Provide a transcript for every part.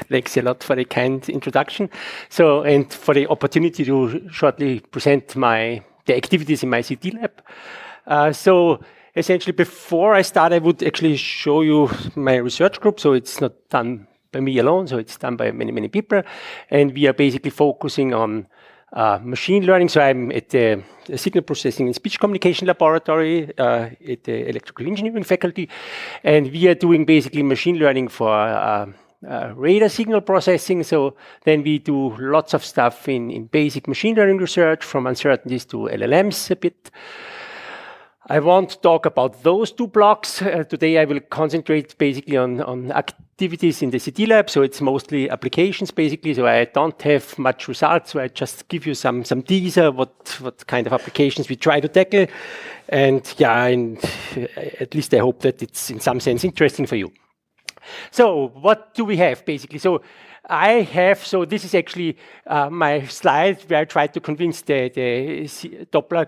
Thanks a lot for the kind introduction. So, and for the opportunity to shortly present the activities in my CT lab. So, essentially, before I start, I would actually show you my research group. So, it's not done by me alone. So, it's done by many, many people. And we are basically focusing on machine learning. So I'm at the Signal Processing and Speech Communication Laboratory at the Electrical Engineering faculty. And we are doing basically machine learning for radar signal processing. So then we do lots of stuff in basic machine learning research, from uncertainties to LLMs a bit. I won't talk about those two blocks. Today I will concentrate basically on activities in the CT lab, so it's mostly applications basically, so I don't have much results, so I just give you some teaser, what kind of applications we try to tackle, and yeah, and at least I hope that it's in some sense interesting for you. So what do we have basically? So this is actually my slide where I tried to convince the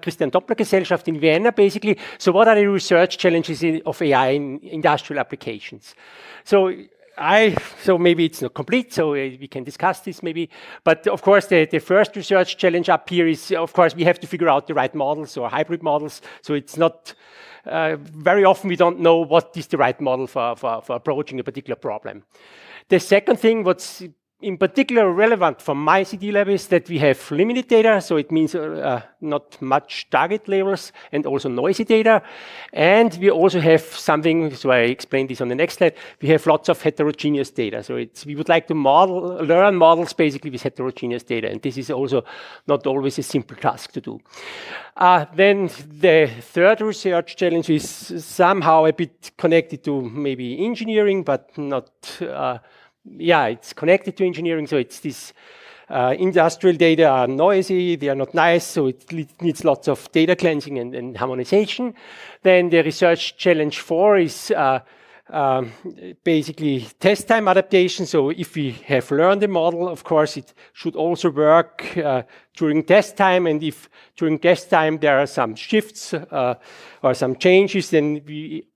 Christian Doppler Gesellschaft in Vienna, basically. So what are the research challenges of AI in industrial applications? So maybe it's not complete, so we can discuss this maybe. But of course, the first research challenge up here is, of course, we have to figure out the right models or hybrid models. So it's not, very often we don't know what is the right model for approaching a particular problem. The second thing, what's in particular relevant for my CT lab, is that we have limited data, so it means not much target labels and also noisy data. And we also have something, so I explain this on the next slide, we have lots of heterogeneous data. So we would like to learn models basically with heterogeneous data, and this is also not always a simple task to do. Then the third research challenge is somehow a bit connected to maybe engineering, but not, it's connected to engineering. So it's this industrial data are noisy, they are not nice, so it needs lots of data cleansing and harmonization. Then the research challenge 4 is basically test time adaptation. So if we have learned the model, of course, it should also work during test time. And if during test time there are some shifts or some changes, then we,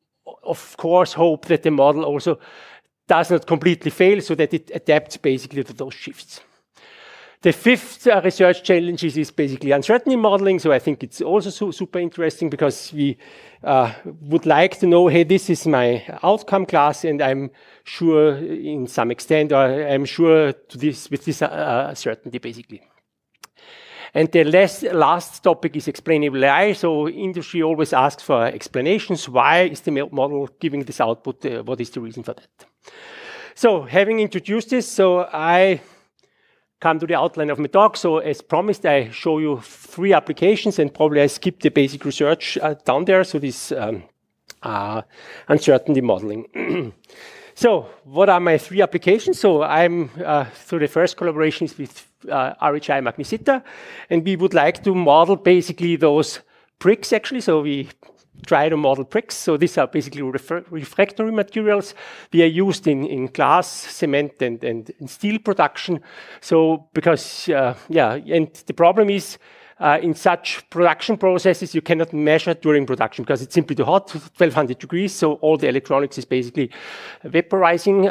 of course, hope that the model also does not completely fail, so that it adapts basically to those shifts. The fifth research challenge is basically uncertainty modeling. So I think it's also super interesting, because we would like to know, hey, this is my outcome class, and I'm sure in some extent, or I'm sure with this certainty basically. And the last topic is explainable AI. So industry always asks for explanations. Why is the model giving this output? What is the reason for that? So having introduced this, so I come to the outline of my talk. So as promised, I show you 3 applications, and probably I skip the basic research down there. So this uncertainty modeling. So what are my 3 applications? So so the first collaboration is with RHI Magnesita, and we would like to model basically those bricks actually. So we try to model bricks. So these are basically refractory materials. They are used in glass, cement, and steel production. So because, and the problem is, in such production processes, you cannot measure during production because it's simply too hot, 1200 degrees. So all the electronics is basically vaporizing.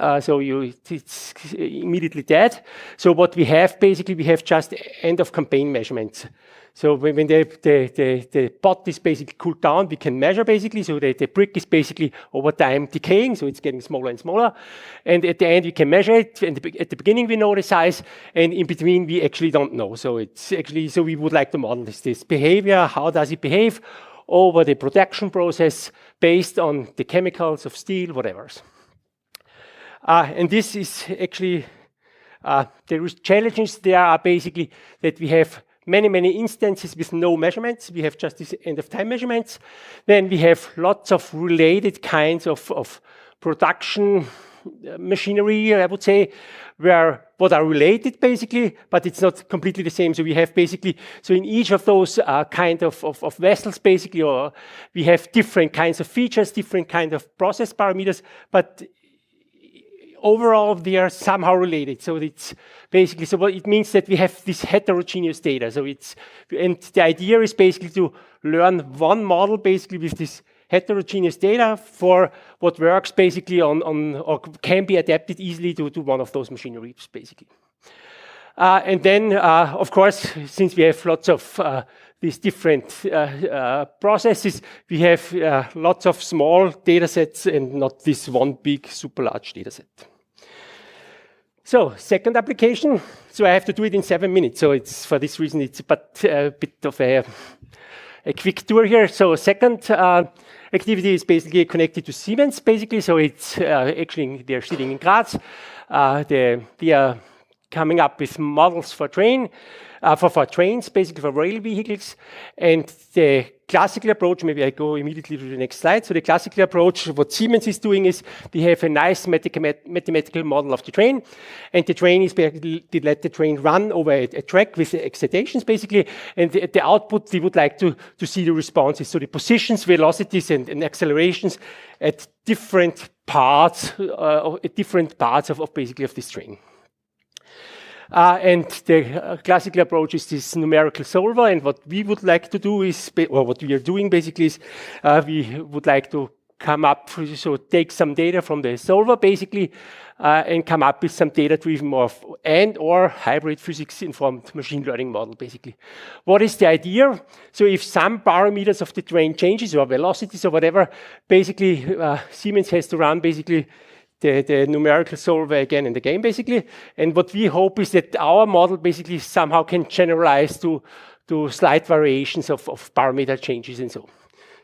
It's immediately dead. So what we have basically, we have just end of campaign measurements. So when the pot is basically cooled down, we can measure basically. So the brick is basically over time decaying, so it's getting smaller and smaller. And at the end, we can measure it. And at the beginning, we know the size, and in between, we actually don't know. So it's actually, so we would like to model this behavior. How does it behave over the production process based on the chemicals of steel, whatever. And this is actually, the challenges there are basically that we have many instances with no measurements. We have just these end-of-time measurements. Then we have lots of related kinds of production machinery, I would say, what are related basically, but it's not completely the same. So we have basically, so in each of those kind of vessels basically, or we have different kinds of features, different kind of process parameters, but overall, they are somehow related. So it's basically, so what it means that we have this heterogeneous data. So and the idea is basically to learn one model basically with this heterogeneous data for what works basically on or can be adapted easily to one of those machineries, basically. And then, of course, since we have lots of these different processes, we have lots of small data sets and not this one big, super large data set. So, second application. So I have to do it in 7 minutes. So it's for this reason, it's a bit of a quick tour here. So second activity is basically connected to Siemens, basically. So it's actually, they're sitting in Graz. They are coming up with models for trains, basically for rail vehicles. And the classical approach, maybe I go immediately to the next slide. So the classical approach, what Siemens is doing is they have a nice mathematical model of the train. And the train is basically, they let the train run over a track with excitations, basically. And the output, they would like to see the responses. So the positions, velocities, and accelerations at different parts, of basically of this train. And the classical approach is this numerical solver. And what we would like to do is, or what we are doing basically is, we would like to come up, so take some data from the solver basically, and come up with some data-driven or hybrid physics-informed machine learning model basically. What is the idea? So if some parameters of the train changes or velocities or whatever, basically Siemens has to run basically the numerical solver again and again, basically. And what we hope is that our model basically somehow can generalize to slight variations of parameter changes and so.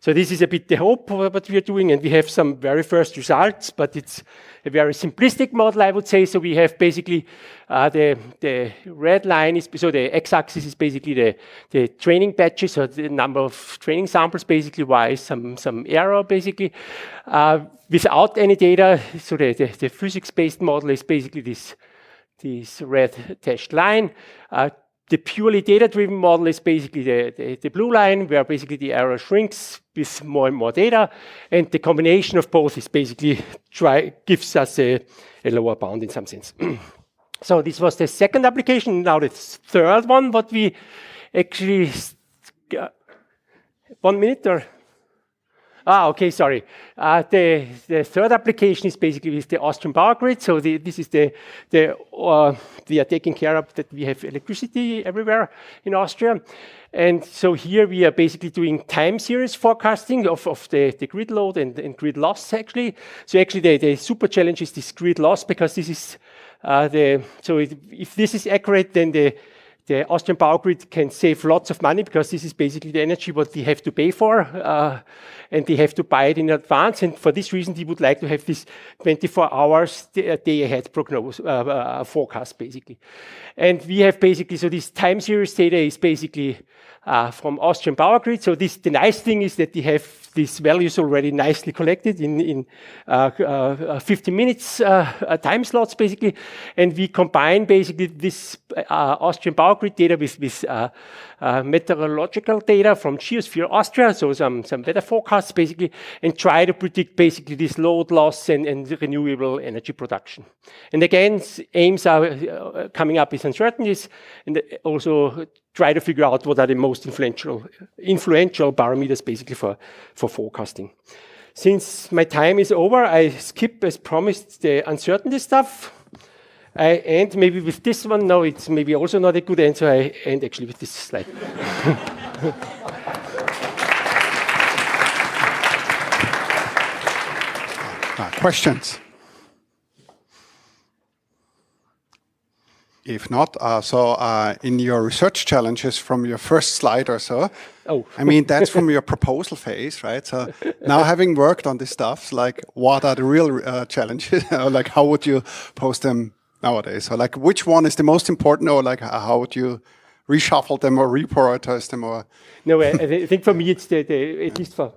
So this is a bit the hope of what we are doing, and we have some very first results, but it's a very simplistic model, I would say. So we have basically the red line is, so the x-axis is basically the training batches, or the number of training samples, basically, y is some error, basically. Without any data, so the physics-based model is basically this red dashed line. The purely data-driven model is basically the blue line, where basically the error shrinks with more and more data, and the combination of both is basically gives us a lower bound in some sense. So this was the second application. Now the third one, what we actually 1 minute or. Okay, sorry. The third application is basically with the Austrian power grid. So this is we are taking care of that we have electricity everywhere in Austria. And so here we are basically doing time series forecasting of the grid load and grid loss, actually. So actually the super challenge is this grid loss, because this is if this is accurate, then the Austrian power grid can save lots of money, because this is basically the energy what they have to pay for, and they have to buy it in advance. And for this reason, they would like to have this 24 hours day ahead forecast, basically. And we have basically, so this time series data is basically from Austrian power grid. So the nice thing is that they have these values already nicely collected in 15 minutes time slots, basically. And we combine basically this Austrian power grid data with meteorological data from Geosphere Austria, so some weather forecasts, basically, and try to predict basically this load loss and renewable energy production. And again, aims are coming up with uncertainties, and also try to figure out what are the most influential parameters, basically, for forecasting. Since my time is over, I skip, as promised, the uncertainty stuff. I end maybe with this one. No, it's maybe also not a good answer. I end actually with this slide. Questions? If not, in your research challenges from your first slide or so, I mean, that's from your proposal phase, right? So now having worked on this stuff, like what are the real challenges? Like how would you pose them nowadays? So like which one is the most important, or like how would you reshuffle them or reprioritize them? Or no, I think for me it's at least for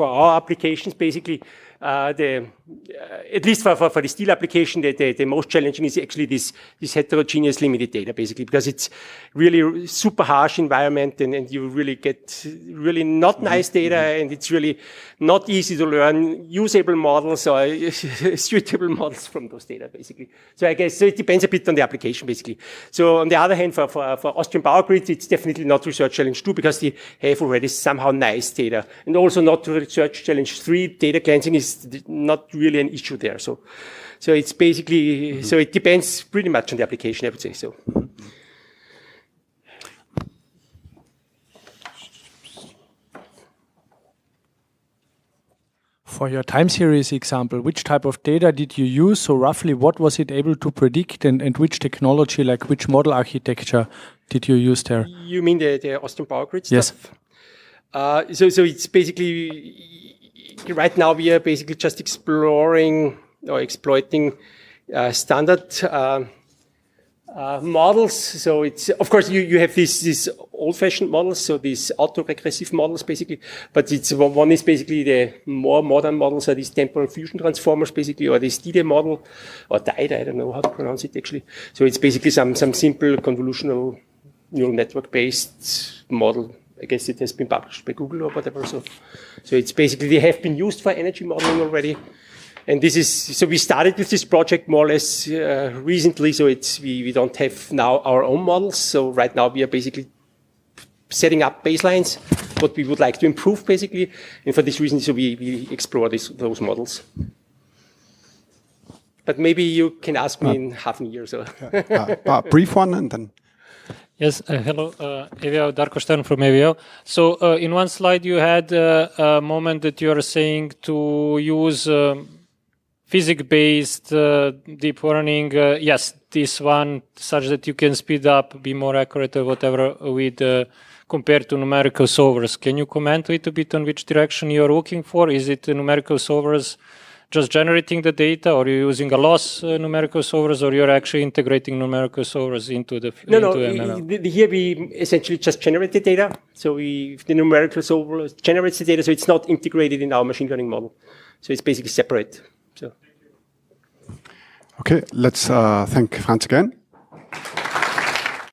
our applications, basically, at least for the steel application, the most challenging is actually this heterogeneous limited data, basically, because it's really super harsh environment, and you really get really not nice data, and it's really not easy to learn usable models or suitable models from those data, basically. So I guess it depends a bit on the application, basically. So on the other hand, for Austrian power grids, it's definitely not research challenge 2 because they have already somehow nice data, and also not research challenge 3. Data cleansing is not really an issue there. So it's basically, so it depends pretty much on the application, I would say so. For your time series example, which type of data did you use? So roughly what was it able to predict, and which technology, like which model architecture did you use there? You mean the Austrian power grid stuff? Yes. So it's basically, right now we are basically just exploring or exploiting standard models. So it's, of course, you have these old-fashioned models, so these autoregressive models, basically. But it's one is basically the more modern models are these temporal fusion transformers, basically, or this DIDE model, or DIDE, I don't know how to pronounce it actually. So it's basically some simple convolutional neural network-based model. I guess it has been published by Google or whatever. So it's basically, they have been used for energy modeling already. And this is, so we started with this project more or less recently. So we don't have now our own models. So right now we are basically setting up baselines, what we would like to improve basically. And for this reason, so we explore those models. But maybe you can ask me in half a year or so. Brief one and then. Yes, hello, AVL, Darko Stern from AVL. So in one slide you had a moment that you are saying to use physics-based deep learning. Yes, this one, such that you can speed up, be more accurate or whatever with compared to numerical solvers. Can you comment a little bit on which direction you are looking for? Is it numerical solvers just generating the data, or you're using a loss numerical solvers, or you're actually integrating numerical solvers into the ML? Here we essentially just generate the data. So the numerical solver generates the data, so it's not integrated in our machine learning model. So it's basically separate. So. Okay, let's thank Franz again.